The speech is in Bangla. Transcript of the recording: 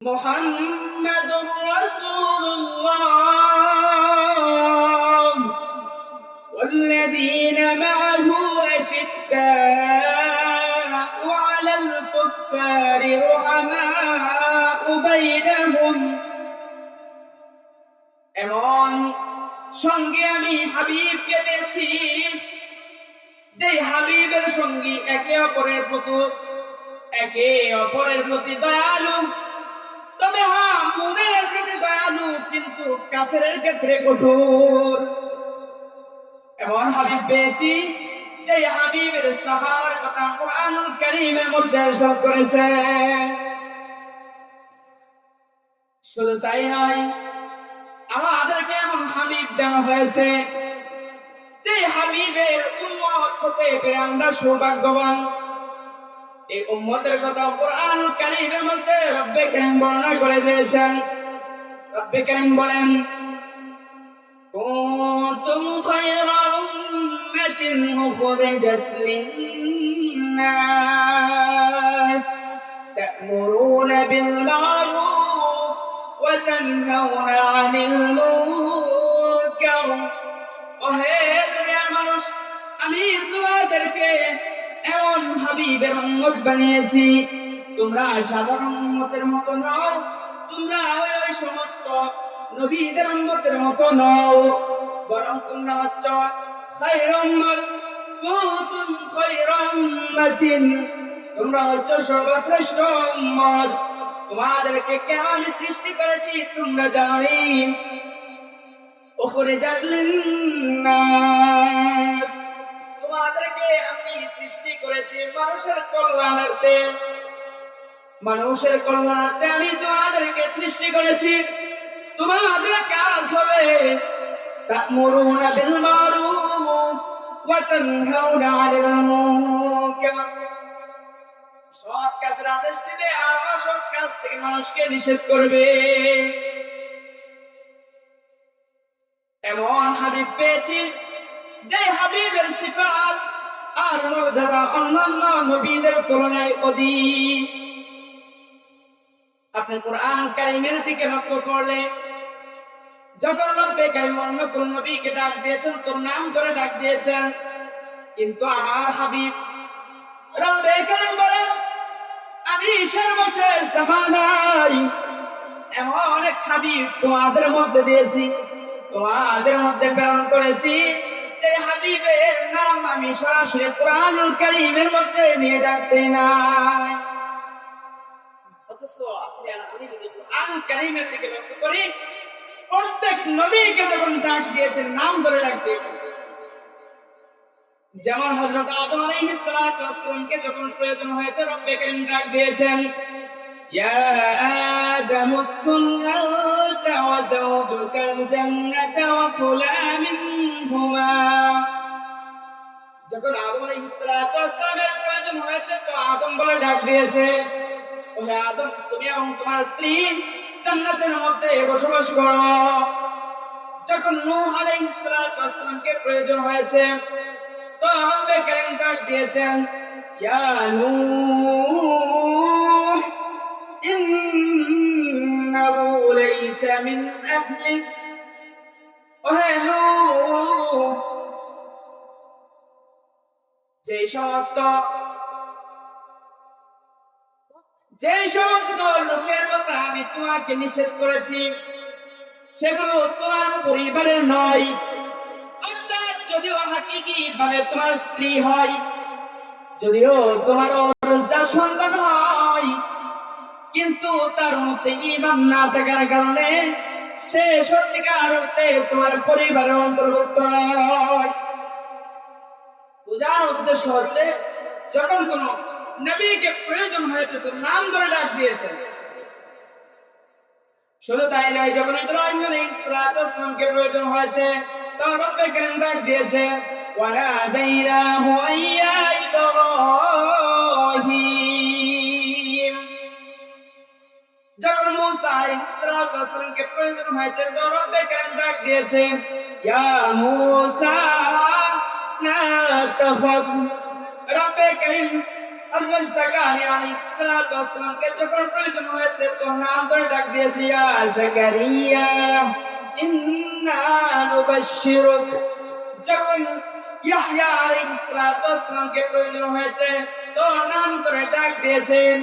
محمد رسول الله والذين معه أشداء على الكفار رحماء بينهم এমন সঙ্গে আমি হাবিবকে দেখছি যে হাবিবের সঙ্গী একে অপরের প্রতি দয়ালু। তবে মুমিনের প্রতি দয়ালু, কিন্তু কাফেরের ক্ষেত্রে কঠোর। এমন হাবিব পেয়েছি যে হাবিবের সাহাবার কথা কুরআনুল কারীমের মধ্যে ইরশাদ করেছে। শুধু তাই নয়, আমাদেরকে এমন হাবিব দেওয়া হয়েছে যে হাবিবের উম্মত হতে পেরে আমরা সৌভাগ্যবান। এই উম্মতের কথা কুরআনুল কারীমের মধ্যে রব্বে কারীম বর্ণনা করে দিয়েছেন। রব্বে কারীম বলেন, কুনতুম খায়রা উম্মাতিন উখরিজাত লিন-নাস তা'মুরুনা বিল মা'রুফ ওয়া তানহাউনা আনিল মুনকার। ওহে দুনিয়ার মানুষ, আমি তোমাদেরকে এমন হাবিবের উম্মত বানিয়েছি, তোমরা সাধারণ উম্মতের মতো নও, তোমরা ওই সমস্ত নবীদের উম্মতের মতো নও, বরং তোমরা হচ্ছ খায়রুল উম্মাত, কুনতুম খায়রা উম্মাতিন, তোমরা হচ্ছ সর্বশ্রেষ্ঠ উম্মত। তোমাদেরকে কেন আমি সৃষ্টি করেছি তোমরা জানোই, উখরিজাত লিন-নাস, তোমাদেরকে আমি সৃষ্টি করেছি মানুষের কল্যাণার্থে। মানুষের কল্যাণার্থে আমি তোমাদেরকে সৃষ্টি করেছি। তোমাদের কাজ হবে তা'মুরুনা বিল মা'রুফ ওয়া তানহাউনা আনিল মুনকার, সৎ কাজের আদেশ দিবে আর অসৎ কাজ থেকে মানুষকে নিষেধ করবে। এমন হাবিব পেয়েছি যে হাবিবের সিফাত আর মর্যাদা অন্যান্য নবীদের তুলনায় অধিক। আপনি কুরআন কারীমের দিকে লক্ষ্য করলে, যখন রব্বে কারীম অন্য কোন নবীকে ডাক দিয়েছেন তোর নাম ধরে ডাক দিয়েছেন, কিন্তু আমার হাবিব রব্বে কারীম বলেন, আমি সর্বশেষ জামানায় এমন এক হাবিব তোমাদের মধ্যে দিয়েছি, তোমাদের মধ্যে প্রেরণ করেছি, যে হাবিবের নাম আমি সরাসরি কুরআনুল কারীমের মধ্যে নিয়ে ডাকতে নাই। অথচ আপনি যদি কুরআনুল কারীমের দিকে লক্ষ্য করি, প্রত্যেক নবীকে যখন ডাক দিয়েছেন নাম ধরে ডাক দিয়েছেন। যেমন হযরত আদম আলাইহিস সালাতু ওয়াস সালামকে যখন প্রয়োজন হয়েছে রব্বে কারীম ডাক দিয়েছেন, ইয়া আদম উসকুন আনতা ওয়া যাওজুকাল জান্নাতা ওয়া কুলা মিনহুমা। যখন আদম আলাইহিস সালাতু ওয়াস সালামের প্রয়োজন হয়েছে তো আদম বলে ডাক দিয়েছে, ওহে আদম, তুমি এবং তোমার স্ত্রী জান্নাতের মধ্যে বসবাস করো। যখন নূহ আলাইহিস সালাতু ওয়াস সালামকে প্রয়োজন হয়েছে তো রব্বে কারীম ডাক দিয়েছেন, ইয়া নূহ ইন্নাহু লাইসা মিন আহলিক। ওহে নূহ, যে সমস্ত লোকের কথা আমি তোমাকে নিষেধ করেছি সেগুলো তোমার পরিবারের নয়। অর্থাৎ যদিও হাকিকি ভাবে তোমার স্ত্রী হয়, যদিও তোমার রোজা সন্তান হয়, কিন্তু তার মধ্যে ঈমান না থাকার কারণে সে সত্যিকার অর্থে তোমার পরিবারের অন্তর্ভুক্ত নয়। বোঝার উদ্দেশ্য হচ্ছে, যখন কোন নবীকে প্রয়োজন হয়েছে তো নাম ধরে ডাক দিয়েছেন। শুধু তাই নয়, যখন ইব্রাহিম আলাইহিস সালামকে প্রয়োজন হয়েছে তো রব্বে কারীম ডাক দিয়েছে, ওয়ানাদাইনাহু ইয়া ইব্রাহিম। যখন মূসা আলাইহিস সালামকে প্রয়োজন হয়েছে তো রব্বে কারীম ডাক দিয়েছে, ইয়া মূসা লা তাখাফ। রব্বে কারীম হযরত জাকারিয়া আলাইহিস সালাতু ওয়াস সালামকে যখন প্রয়োজন হয়েছে তোর নাম ধরে ডাক দিয়েছি, ইয়া জাকারিয়া ইন্না নুবাশশিরুক। যখন ইয়াহইয়া আলাইহিস সালাতু ওয়াস সালামকে প্রয়োজন হয়েছে তোর নাম ধরে ডাক দিয়েছেন,